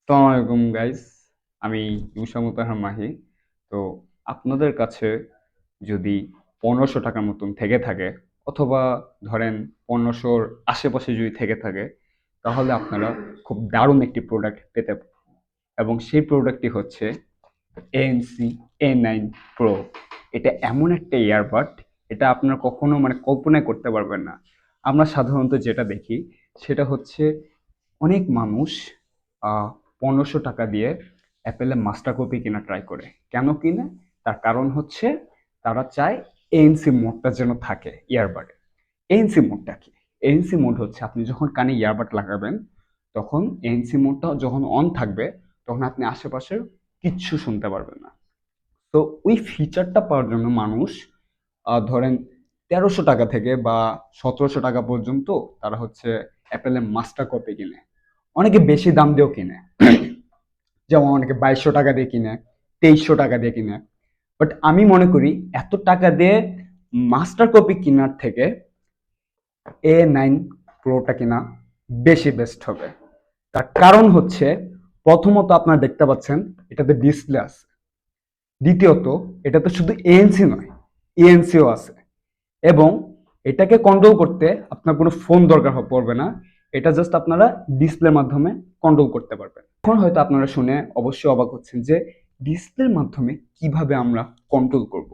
আসসালামু আলাইকুম গাইস। আমি ইউসা মুতাহার মাহি। তো আপনাদের কাছে যদি 1500 টাকার মতন থেকে থাকে, অথবা ধরেন 1500-র আশেপাশে যদি থেকে থাকে, তাহলে আপনারা খুব দারুণ একটি প্রোডাক্ট পেতে পারেন। এবং সেই প্রোডাক্টটি হচ্ছে ANC A9 Pro। এটা এমন একটা ইয়ারবাড, এটা আপনার কখনো কল্পনাই করতে পারবেন না। আমরা সাধারণত যেটা দেখি সেটা হচ্ছে অনেক মানুষ 1500 টাকা দিয়ে অ্যাপেলের মাস্টার কপি কেনা ট্রাই করে। কেন কিনে? তার কারণ হচ্ছে তারা চায় ANC মোডটা যেন থাকে ইয়ারবাডে। ANC মোডটা কি? ANC মোড হচ্ছে আপনি যখন কানে ইয়ারবাড লাগাবেন, তখন ANC মোডটা যখন অন থাকবে, তখন আপনি আশেপাশের কিচ্ছু শুনতে পারবেন না। তো ওই ফিচারটা পাওয়ার জন্য মানুষ ধরেন 1300 টাকা থেকে বা 1700 টাকা পর্যন্ত তারা হচ্ছে অ্যাপেলের মাস্টার কপি কিনে। অনেকে বেশি দাম দিয়েও কিনে, যেমন অনেকে 2200 টাকা দিয়ে কিনে, 2300 টাকা দিয়ে কিনে। বাট আমি মনে করি এত টাকা দিয়ে মাস্টার কপি কেনার থেকে A9 প্রোটা কিনা বেশি বেস্ট হবে। তার কারণ হচ্ছে, প্রথমত আপনারা দেখতে পাচ্ছেন এটাতে ডিসপ্লে আছে। দ্বিতীয়ত, এটাতে শুধু ANC নয়, ENCও আছে। এবং এটাকে কন্ট্রোল করতে আপনার কোনো ফোন দরকার পড়বে না। এটা জাস্ট আপনারা ডিসপ্লের মাধ্যমে কন্ট্রোল করতে পারবেন। এখন হয়তো আপনারা শুনে অবশ্যই অবাক হচ্ছেন যে ডিসপ্লের মাধ্যমে কিভাবে আমরা কন্ট্রোল করব,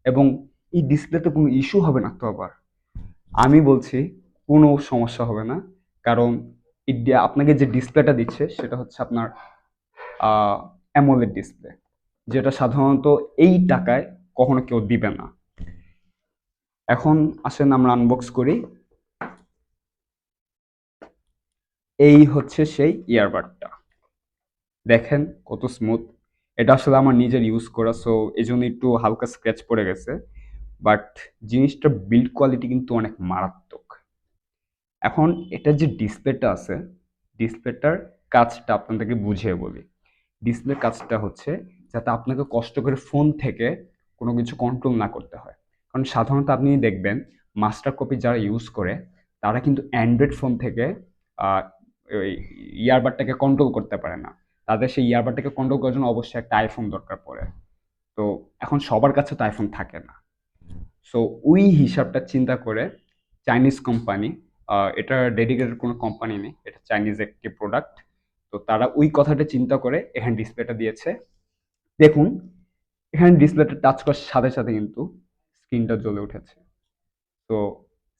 এবং এই ডিসপ্লেতে কোনো ইস্যু হবে না তো আবার? আমি বলছি কোনো সমস্যা হবে না। কারণ আপনাকে যে ডিসপ্লেটা দিচ্ছে সেটা হচ্ছে আপনার অ্যামোলেড ডিসপ্লে, যেটা সাধারণত এই টাকায় কখনো কেউ দিবে না। এখন আসেন আমরা আনবক্স করি। এই হচ্ছে সেই ইয়ারবাডটা। দেখেন কত স্মুথ। এটা আসলে আমার নিজের ইউজ করা, সো এই জন্য একটু হালকা স্ক্র্যাচ পড়ে গেছে। বাট জিনিসটার বিল্ড কোয়ালিটি কিন্তু অনেক মারাত্মক। এখন এটার যে ডিসপ্লেটা আছে, ডিসপ্লেটার কাজটা আপনাদেরকে বুঝিয়ে বলি। ডিসপ্লের কাজটা হচ্ছে যাতে আপনাকে কষ্ট করে ফোন থেকে কোনো কিছু কন্ট্রোল না করতে হয়। কারণ সাধারণত আপনি দেখবেন মাস্টার কপি যারা ইউজ করে, তারা কিন্তু অ্যান্ড্রয়েড ফোন থেকে আহ, ওই ইয়ারবাডটাকে কন্ট্রোল করতে পারে না। তাদের সেই ইয়ারবাডটাকে কন্ট্রোল করার জন্য অবশ্যই একটা আইফোন দরকার পড়ে। তো এখন সবার কাছে তো আইফোন থাকে না। সো ওই হিসাবটা চিন্তা করে চাইনিজ কোম্পানি, এটা ডেডিকেটেড কোনো কোম্পানি নেই, এটা চাইনিজ একটি প্রোডাক্ট। তো তারা ওই কথাটা চিন্তা করে এখানে ডিসপ্লেটা দিয়েছে। দেখুন, এখানে ডিসপ্লেটা টাচ করার সাথে সাথে কিন্তু স্ক্রিনটা জ্বলে উঠেছে। তো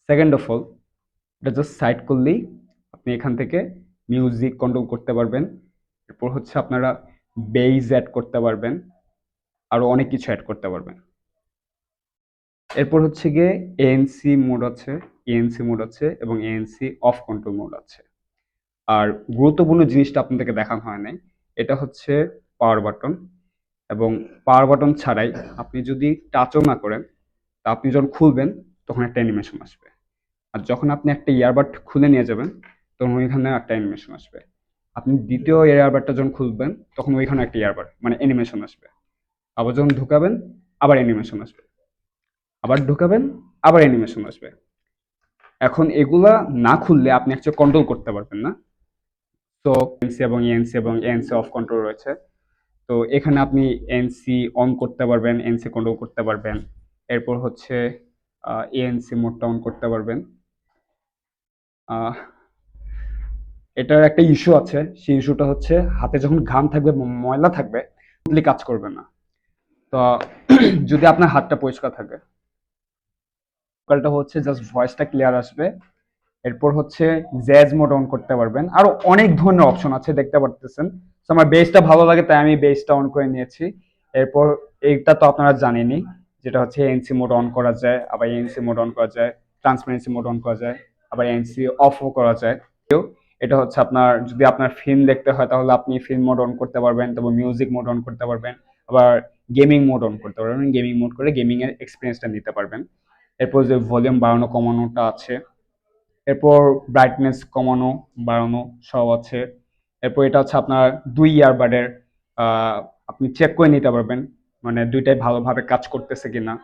সেকেন্ড অফ অল, এটা জাস্ট সাইড করলেই আপনি এখান থেকে মিউজিক কন্ট্রোল করতে পারবেন। এরপর হচ্ছে আপনারা বেইজ অ্যাড করতে পারবেন, আরো অনেক কিছু অ্যাড করতে পারবেন। এরপর হচ্ছে গিয়ে ANC মোড আছে, ANC মোড আছে এবং ANC অফ কন্ট্রোল মোড আছে। আর গুরুত্বপূর্ণ জিনিসটা আপনাদেরকে দেখানো হয় নাই, এটা হচ্ছে পাওয়ার বাটন। এবং পাওয়ার বাটন ছাড়াই আপনি যদি টাচও না করেন, তা আপনি যখন খুলবেন তখন একটা অ্যানিমেশন আসবে। আর যখন আপনি একটা ইয়ারবাড খুলে নিয়ে যাবেন, তখন ওইখানে একটা অ্যানিমেশন আসবে। আপনি দ্বিতীয় ইয়ারবাডটা যখন খুলবেন, তখন ওইখানে একটা ইয়ারবাড অ্যানিমেশন আসবে। আবার যখন ঢুকাবেন, আবার অ্যানিমেশন আসবে। আবার ঢুকাবেন, আবার অ্যানিমেশন আসবে। এখন এগুলা না খুললে আপনি অ্যাকচুয়ালি কন্ট্রোল করতে পারবেন না। তো এনসি এবং এএনসি এবং এএনসি অফ কন্ট্রোল রয়েছে। তো এখানে আপনি এনসি অন করতে পারবেন, এনসি কন্ট্রোল করতে পারবেন। এরপর হচ্ছে এএনসি মোডটা অন করতে পারবেন। আহ, এটার একটা ইস্যু আছে, সেই ইস্যুটা হচ্ছে হাতে যখন ঘাম থাকবে, ময়লা থাকবে, কাজ করবে না। তো যদি আপনার হাতটা পরিষ্কার থাকে, সকালটা হচ্ছে জাস্ট ভয়েসটা ক্লিয়ার আসবে। এরপর হচ্ছে জ্যাজ মোড অন করতে পারবেন। আরো অনেক ধরনের অপশন আছে, দেখতে পারতেছেন। তো আমার বেসটা ভালো লাগে তাই আমি বেসটা অন করে নিয়েছি। এরপর এইটা তো আপনারা জানেনই, যেটা হচ্ছে এনসি মোড অন করা যায়, আবার এনসি মোড অন করা যায়, ট্রান্সপারেন্সি মোড অন করা যায়, আবার এনসি অফও করা যায়। এটা হচ্ছে আপনার যদি আপনার ফিল্ম দেখতে হয় তাহলে আপনি ফিল্ম মোড অন করতে পারবেন, তারপর মিউজিক মোড অন করতে পারবেন, আবার গেমিং মোড অন করতে পারবেন। গেমিং মোড করে গেমিং এর এক্সপিরিয়েন্সটা নিতে পারবেন। এরপর যে ভলিউম বাড়ানো কমানোটা আছে, এরপর ব্রাইটনেস কমানো বাড়ানো সব আছে। এরপর এটা হচ্ছে আপনার 2 ইয়ারবাডের, আপনি চেক করে নিতে পারবেন দুইটাই ভালোভাবে কাজ করতেছে কিনা।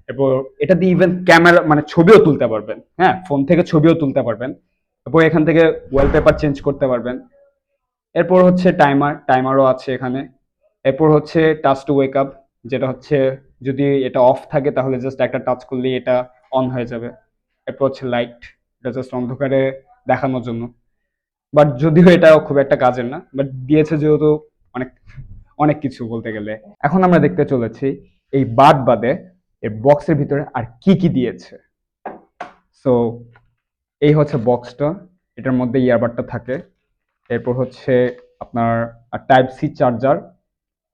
এরপর এটা দিয়ে ইভেন ক্যামেরা ছবিও তুলতে পারবেন, হ্যাঁ, ফোন থেকে ছবিও তুলতে পারবেন। এরপর এখান থেকে ওয়ালপেপার চেঞ্জ করতে পারবেন। এরপর হচ্ছে টাইমারও আছে এখানে। এরপর হচ্ছে টাচ টু ওয়েক আপ, যেটা হচ্ছে যদি এটা অফ থাকে তাহলে জাস্ট একটা টাচ করলেই এটা অন হয়ে যাবে। এরপর হচ্ছে লাইট, এটা জাস্ট অন্ধকারে দেখানোর জন্য, বাট যদিও এটা খুব একটা কাজের না, বাট দিয়েছে যেহেতু অনেক অনেক কিছু বলতে গেলে। এখন আমরা দেখতে চলেছি এই বাদ বাদে এই বক্সের ভিতরে আর কি কি দিয়েছে। সো এই হচ্ছে বক্সটা, এটার মধ্যে ইয়ারবাডটা থাকে। এরপর হচ্ছে আপনার type C charger,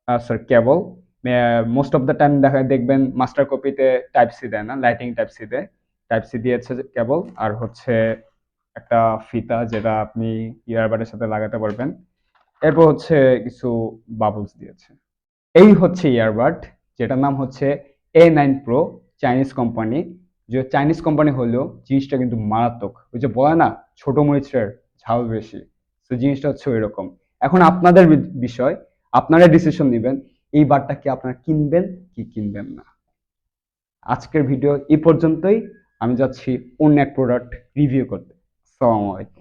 sir cable. Most of the time দেখবেন মাস্টার কপিতে টাইপ সি দেয় না, লাইটিং টাইপ সি দেয়। টাইপ সি দিয়েছে কেবল, আর হচ্ছে একটা ফিতা যেটা আপনি ইয়ারবাডের সাথে লাগাতে পারবেন। এরপর হচ্ছে কিছু বাবলস দিয়েছে। এই হচ্ছে ইয়ারবাড, যেটার নাম হচ্ছে A9 Pro, চাইনিজ কোম্পানি। যে চাইনিজ কোম্পানি হলেও জিনিসটা কিন্তু মারাত্মক। ওই যে বলে না ছোট মরিচের ঝাল বেশি, তো জিনিসটা হচ্ছে ওই রকম। এখন আপনাদের বিষয়, আপনারা ডিসিশন নেবেন এই বারটা কি আপনারা কিনবেন কি কিনবেন না। আজকের ভিডিও এই পর্যন্তই। আমি যাচ্ছি অন্য এক প্রোডাক্ট রিভিউ করতে। আসসালামু আলাইকুম।